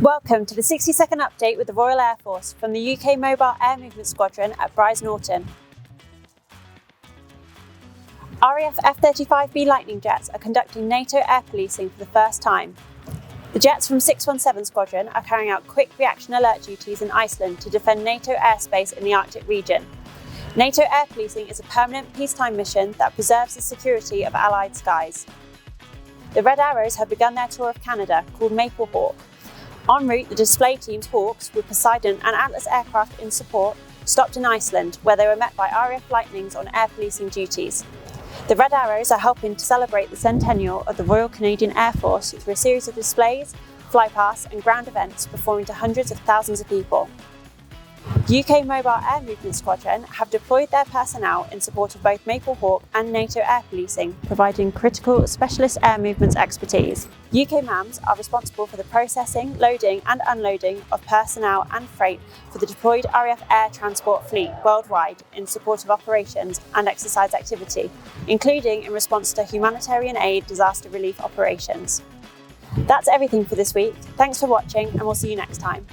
Welcome to the 60-second update with the Royal Air Force from the UK Mobile Air Movement Squadron at Brize Norton. RAF F-35B Lightning jets are conducting NATO air policing for the first time. The jets from 617 Squadron are carrying out quick reaction alert duties in Iceland to defend NATO airspace in the Arctic region. NATO air policing is a permanent peacetime mission that preserves the security of Allied skies. The Red Arrows have begun their tour of Canada, called Maple Hawk. En route, the display team's Hawks, with Poseidon and Atlas aircraft in support, stopped in Iceland, where they were met by RAF Lightnings on air policing duties. The Red Arrows are helping to celebrate the centennial of the Royal Canadian Air Force through a series of displays, flypasts and ground events performing to hundreds of thousands of people. The UK Mobile Air Movement Squadron have deployed their personnel in support of both Maple Hawk and NATO air policing, providing critical specialist air movements expertise. UK MAMs are responsible for the processing, loading and unloading of personnel and freight for the deployed RAF air transport fleet worldwide in support of operations and exercise activity, including in response to humanitarian aid disaster relief operations. That's everything for this week. Thanks for watching and we'll see you next time.